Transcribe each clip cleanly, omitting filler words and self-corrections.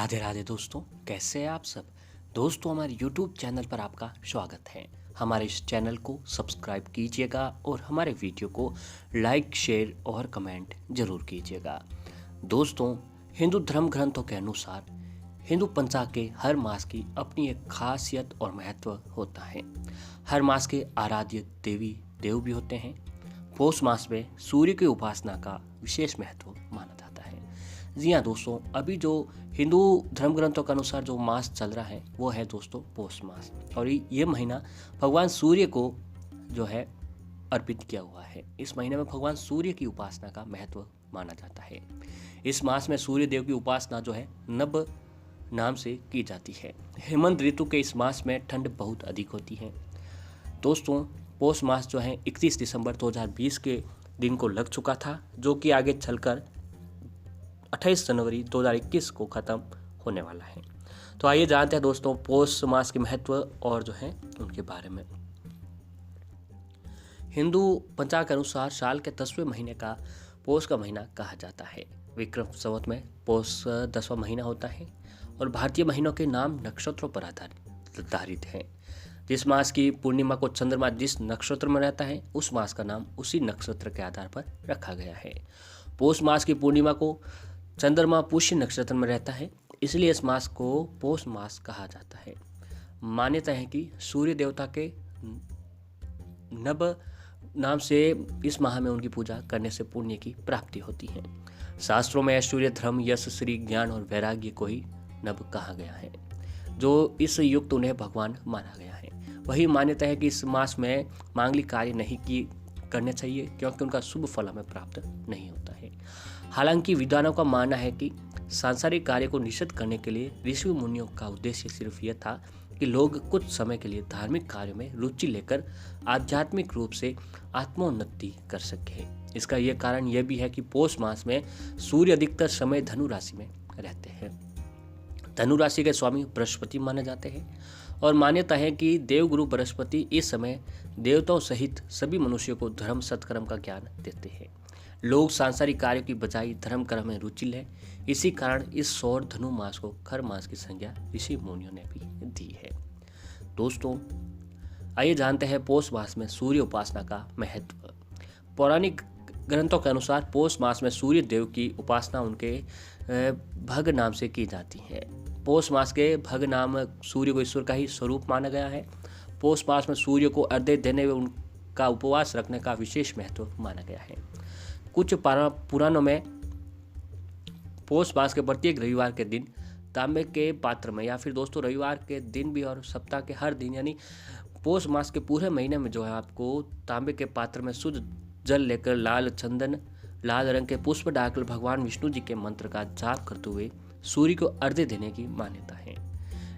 राधे राधे दोस्तों, कैसे हैं आप सब। दोस्तों, हमारे YouTube चैनल पर आपका स्वागत है। हमारे इस चैनल को सब्सक्राइब कीजिएगा और हमारे वीडियो को लाइक, शेयर और कमेंट जरूर कीजिएगा। दोस्तों, हिंदू धर्म ग्रंथों के अनुसार हिंदू पंचांग के हर मास की अपनी एक खासियत और महत्व होता है। हर मास के आराध्य देवी देव भी होते हैं। पौष मास में सूर्य की उपासना का विशेष महत्व माना जाता है। जी हाँ दोस्तों, अभी जो हिंदू धर्म ग्रंथों के अनुसार जो मास चल रहा है वो है दोस्तों पौष मास, और ये महीना भगवान सूर्य को जो है अर्पित किया हुआ है। इस महीने में भगवान सूर्य की उपासना का महत्व माना जाता है। इस मास में सूर्य देव की उपासना जो है नभ नाम से की जाती है। हेमंत ऋतु के इस मास में ठंड बहुत अधिक होती है। दोस्तों, पौष मास जो है 31 दिसंबर 2020 के दिन को लग चुका था, जो कि आगे चलकर 28 जनवरी 2021 को ख़त्म होने वाला है। तो आइए जानते हैं दोस्तों पौष मास के महत्व और जो है उनके बारे में। हिंदू पंचांग के अनुसार साल के 10वें महीने का पौष का महीना कहा जाता है। विक्रम संवत में पौष 10वां महीना होता है और भारतीय महीनों के नाम नक्षत्रों पर आधारित है। जिस मास की पूर्णिमा को चंद्रमा जिस नक्षत्र में रहता है उस मास का नाम उसी नक्षत्र के आधार पर रखा गया है। पौष मास की पूर्णिमा को चंद्रमा पुष्य नक्षत्र में रहता है, इसलिए इस मास को पौष मास कहा जाता है। मान्यता है कि सूर्य देवता के नभ नाम से इस माह में उनकी पूजा करने से पुण्य की प्राप्ति होती है। शास्त्रों में ऐश्वर्य, धर्म, यश, श्री, ज्ञान और वैराग्य को ही नभ कहा गया है, जो इस युक्त उन्हें भगवान माना गया है। वही मान्यता है कि इस मास में मांगलिक कार्य नहीं करने चाहिए, क्योंकि उनका शुभ फल हमें प्राप्त नहीं होता है। हालांकि विद्वानों का मानना है कि सांसारिक कार्य को निषेध करने के लिए ऋषि मुनियों का उद्देश्य सिर्फ यह था कि लोग कुछ समय के लिए धार्मिक कार्यों में रुचि लेकर आध्यात्मिक रूप से आत्मोन्नति कर सके। इसका यह कारण यह भी है कि पौष मास में सूर्य अधिकतर समय धनु राशि में रहते हैं। धनु राशि के स्वामी बृहस्पति माने जाते हैं और मान्यता है कि देवगुरु बृहस्पति इस समय देवताओं सहित सभी मनुष्यों को धर्म सत्कर्म का ज्ञान देते हैं। लोग सांसारिक कार्यों की बजाय धर्म कर्म में रुचि लें, इसी कारण इस सौर धनु मास को खर मास की संज्ञा ऋषि मुनियों ने भी दी है। दोस्तों, आइए जानते हैं पौष मास में सूर्य उपासना का महत्व। पौराणिक ग्रंथों के अनुसार पौष मास में सूर्य देव की उपासना उनके भग नाम से की जाती है। पौष मास के भग नाम सूर्य को ईश्वर का ही स्वरूप माना गया है। पौष मास में सूर्य को अर्घ्य देने व उनका उपवास रखने का विशेष महत्व माना गया है। कुछ पुराणों में पौष मास के प्रत्येक रविवार के दिन तांबे के पात्र में, या फिर दोस्तों रविवार के दिन भी और सप्ताह के हर दिन, यानी पौष मास के पूरे महीने में जो है आपको तांबे के पात्र में शुद्ध जल लेकर लाल चंदन, लाल रंग के पुष्प डालकर भगवान विष्णु जी के मंत्र का जाप करते हुए सूर्य को अर्घ्य देने की मान्यता है।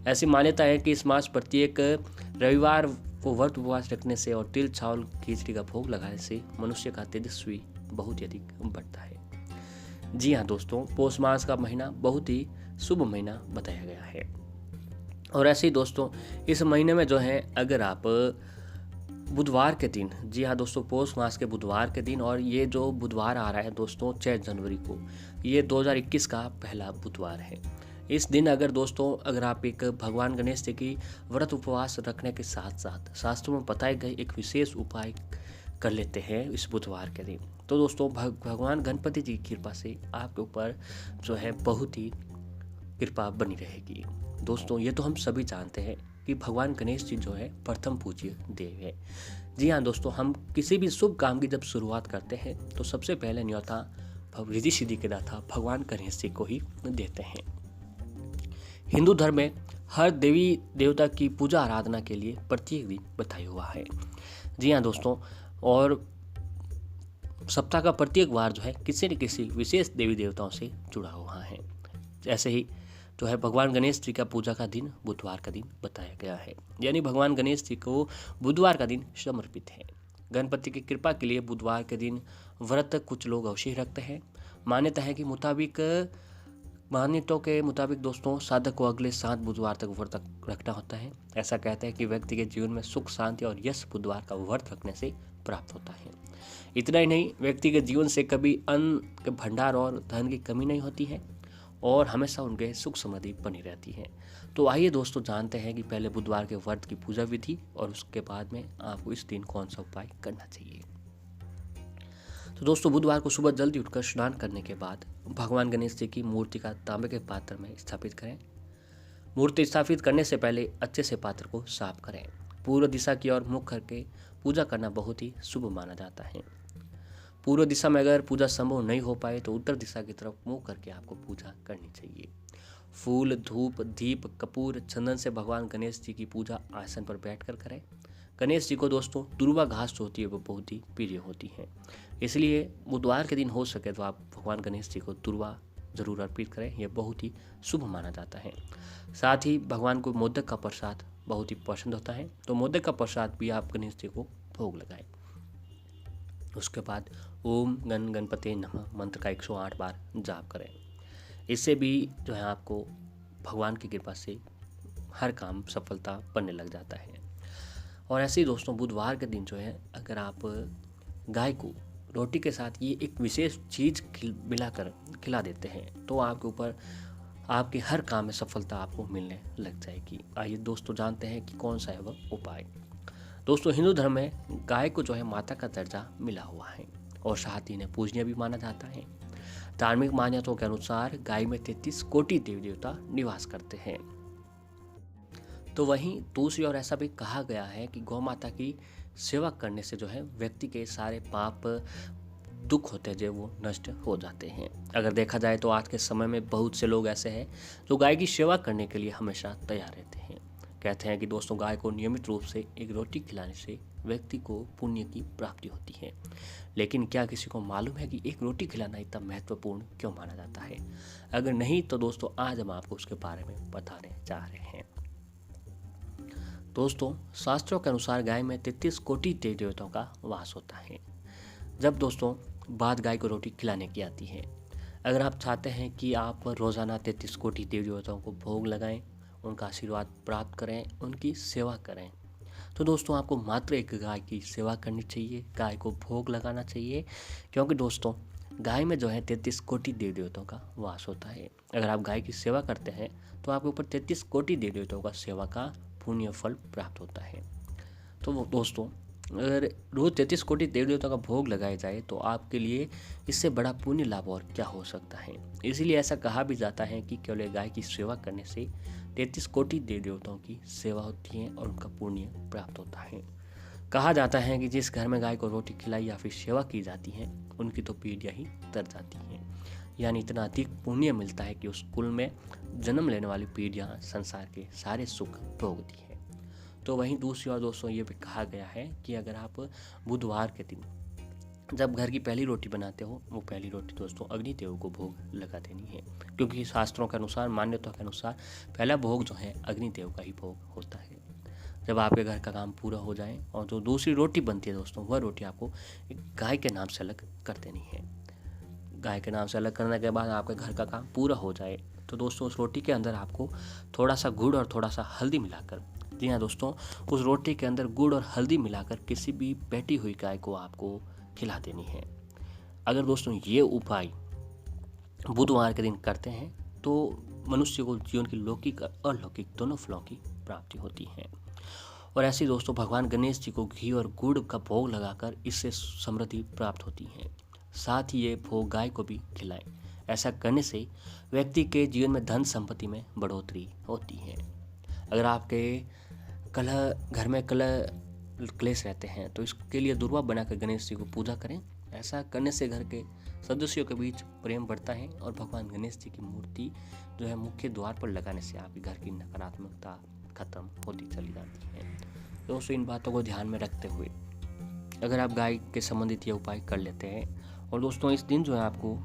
ऐसी मान्यता है कि इस मास प्रत्येक रविवार को व्रत उपवास रखने से और तिल, चावल, खिचड़ी का भोग लगाने से मनुष्य का तेजस्वी बहुत ही अधिक बढ़ता है। जी हाँ दोस्तों, पौष मास का महीना बहुत ही शुभ महीना बताया गया है। और ऐसे ही दोस्तों इस महीने में जो है अगर आप बुधवार के दिन, जी हाँ दोस्तों, पौष मास के बुधवार के दिन, और ये जो बुधवार आ रहा है दोस्तों 6 जनवरी को, ये 2021 का पहला बुधवार है। इस दिन अगर आप एक भगवान गणेश जी की व्रत उपवास रखने के साथ साथ शास्त्रों में बताए गए एक विशेष उपाय कर लेते हैं इस बुधवार के दिन, तो दोस्तों भगवान गणपति जी की कृपा से आपके ऊपर जो है बहुत ही कृपा बनी रहेगी। दोस्तों, ये तो हम सभी जानते हैं कि भगवान गणेश जी जो है प्रथम पूज्य देव है। जी हाँ दोस्तों, हम किसी भी शुभ काम की जब शुरुआत करते हैं तो सबसे पहले न्योता रिद्धि सिद्धि के दाता भगवान गणेश जी को ही देते हैं। हिंदू धर्म में हर देवी देवता की पूजा आराधना के लिए प्रत्येक दिन बताया हुआ है। जी हाँ दोस्तों, और सप्ताह का प्रत्येक वार जो है किसी न किसी विशेष देवी देवताओं से जुड़ा हुआ है। ऐसे ही जो है भगवान गणेश जी का पूजा का दिन बुधवार का दिन बताया गया है, यानी भगवान गणेश जी को बुधवार का दिन समर्पित है। गणपति की कृपा के लिए बुधवार के दिन व्रत कुछ लोग अवश्य रखते हैं। मान्यताओं के मुताबिक दोस्तों साधक को अगले 7 बुधवार तक व्रत रखना होता है। ऐसा कहते हैं कि व्यक्ति के जीवन में सुख, शांति और यश बुधवार का व्रत रखने से प्राप्त होता है। इतना ही नहीं, व्यक्ति के जीवन से कभी अन्न के भंडार और धन की कमी नहीं होती है और हमेशा उनके सुख समृद्धि बनी रहती है। तो आइए दोस्तों जानते हैं कि पहले बुधवार के व्रत की पूजा विधि और उसके बाद में आपको इस दिन कौन सा उपाय करना चाहिए। तो दोस्तों बुधवार को सुबह जल्दी उठकर स्नान करने के बाद भगवान गणेश जी की मूर्ति का तांबे के पात्र में स्थापित करें। मूर्ति स्थापित करने से पहले अच्छे से पात्र को साफ करें। पूर्व दिशा की ओर मुख करके पूजा करना बहुत ही शुभ माना जाता है। पूर्व दिशा में अगर पूजा संभव नहीं हो पाए तो उत्तर दिशा की तरफ मुंह करके आपको पूजा करनी चाहिए। फूल, धूप, दीप, कपूर, चंदन से भगवान गणेश जी की पूजा आसन पर बैठकर करें। गणेश जी को दोस्तों दुर्वा घास जो होती है वो बहुत ही प्रिय होती है, इसलिए बुधवार के दिन हो सके तो आप भगवान गणेश जी को दुर्वा जरूर अर्पित करें। यह बहुत ही शुभ माना जाता है। साथ ही भगवान को मोदक का प्रसाद बहुत ही पसंद होता है, तो मोदक का प्रसाद भी आप गणेश जी को भोग लगाएं। उसके बाद ओम गण गणपते नमः मंत्र का 108 बार जाप करें। इससे भी जो है आपको भगवान की कृपा से हर काम सफलता बनने लग जाता है। और ऐसे ही दोस्तों बुधवार के दिन जो है अगर आप गाय को रोटी के साथ ये एक विशेष चीज़ मिलाकर खिला देते हैं तो आपके ऊपर आपके हर काम में सफलता आपको मिलने लग जाएगी। आइए दोस्तों जानते हैं कि कौन सा है वह उपाय। दोस्तों हिंदू धर्म में गाय को जो है माता का दर्जा मिला हुआ है और साथ ही इन्हें पूजनीय भी माना जाता है। धार्मिक मान्यताओं के अनुसार गाय में 33 कोटि देवी देवता निवास करते हैं। तो वहीं दूसरी ओर ऐसा भी कहा गया है कि गौ माता की सेवा करने से जो है व्यक्ति के सारे पाप दुख होते हैं जो वो नष्ट हो जाते हैं। अगर देखा जाए तो आज के समय में बहुत से लोग ऐसे हैं जो गाय की सेवा करने के लिए हमेशा तैयार रहते हैं। कहते हैं कि दोस्तों गाय को नियमित रूप से एक रोटी खिलाने से व्यक्ति को पुण्य की प्राप्ति होती है। लेकिन क्या किसी को मालूम है कि एक रोटी खिलाना इतना महत्वपूर्ण क्यों माना जाता है? अगर नहीं तो दोस्तों आज हम आपको उसके बारे में बताने जा रहे हैं। दोस्तों शास्त्रों के अनुसार गाय में 33 कोटि देवी देवताओं का वास होता है। जब दोस्तों बात गाय को रोटी खिलाने की आती है, अगर आप चाहते हैं कि आप रोज़ाना 33 कोटि देवी देवताओं को भोग लगाएं, उनका आशीर्वाद प्राप्त करें, उनकी सेवा करें, तो दोस्तों आपको मात्र एक गाय की सेवा करनी चाहिए, गाय को भोग लगाना चाहिए। क्योंकि दोस्तों गाय में जो है 33 कोटि देवी देवताओं का वास होता है। अगर आप गाय की सेवा करते हैं तो आपके ऊपर 33 कोटि देवी देवताओं का सेवा का पुण्य फल प्राप्त होता है। तो वो दोस्तों अगर रोज़ 33 कोटि देवी देवता का भोग लगाया जाए तो आपके लिए इससे बड़ा पुण्य लाभ और क्या हो सकता है। इसीलिए ऐसा कहा भी जाता है कि केवल गाय की सेवा करने से 33 कोटि देवी देवताओं की सेवा होती है और उनका पुण्य प्राप्त होता है। कहा जाता है कि जिस घर में गाय को रोटी खिलाई या फिर सेवा की जाती है उनकी तो पीढ़ियाँ ही तर जाती हैं, यानी इतना अधिक पुण्य मिलता है कि उस कुल में जन्म लेने वाली पीढ़ियाँ संसार के सारे सुख भोगती है। तो वहीं दूसरी ओर दोस्तों ये भी कहा गया है कि अगर आप बुधवार के दिन जब घर की पहली रोटी बनाते हो वो पहली रोटी दोस्तों अग्निदेव को भोग लगा देनी है, क्योंकि शास्त्रों के अनुसार मान्यता के अनुसार पहला भोग जो है अग्निदेव का ही भोग होता है। जब आपके घर का काम पूरा हो जाए और जो दूसरी रोटी बनती है दोस्तों वह रोटी आपको एक गाय के नाम से अलग कर देनी है। गाय के नाम से अलग करने के बाद आपके घर का काम पूरा हो जाए तो दोस्तों उस रोटी के अंदर आपको थोड़ा सा गुड़ और थोड़ा सा हल्दी मिलाकर, जी हाँ दोस्तों, उस रोटी के अंदर गुड़ और हल्दी मिलाकर किसी भी बैठी हुई गाय को आपको खिला देनी है। अगर दोस्तों ये उपाय बुधवार के दिन करते हैं तो मनुष्य को जीवन की लौकिक और अलौकिक दोनों फलों की प्राप्ति होती है। और ऐसे दोस्तों भगवान गणेश जी को घी और गुड़ का भोग लगाकर इससे समृद्धि प्राप्त होती है। साथ ही ये भोग गाय को भी खिलाएं। ऐसा करने से व्यक्ति के जीवन में धन संपत्ति में बढ़ोतरी होती है। अगर आपके घर में कलह क्लेश रहते हैं तो इसके लिए दुर्वा बनाकर गणेश जी को पूजा करें। ऐसा करने से घर के सदस्यों के बीच प्रेम बढ़ता है और भगवान गणेश जी की मूर्ति जो है मुख्य द्वार पर लगाने से आपके घर की नकारात्मकता खत्म होती चली जाती है। दोस्तों इन बातों को ध्यान में रखते हुए अगर आप गाय के संबंधित ये उपाय कर लेते हैं और दोस्तों इस दिन जो है आपको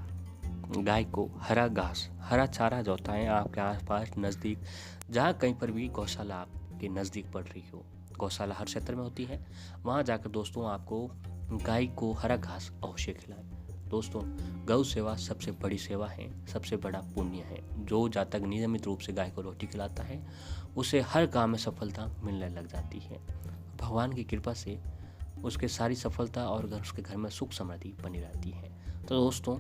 गाय को हरा घास, हरा चारा जो होता है आपके आसपास नज़दीक जहाँ कहीं पर भी गौशाला आपके नज़दीक पड़ रही हो, गौशाला हर क्षेत्र में होती है, वहाँ जाकर दोस्तों आपको गाय को हरा घास अवश्य खिलाएं। दोस्तों गौ सेवा सबसे बड़ी सेवा है, सबसे बड़ा पुण्य है। जो जब तक नियमित रूप से गाय को रोटी खिलाता है उसे हर काम में सफलता मिलने लग जाती है। भगवान की कृपा से उसके सारी सफलता और उसके घर में सुख समृद्धि बनी रहती है। तो दोस्तों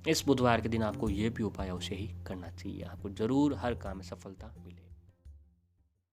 इस बुधवार के दिन आपको ये भी उपाय अवश्य ही करना चाहिए, आपको जरूर हर काम में सफलता मिले।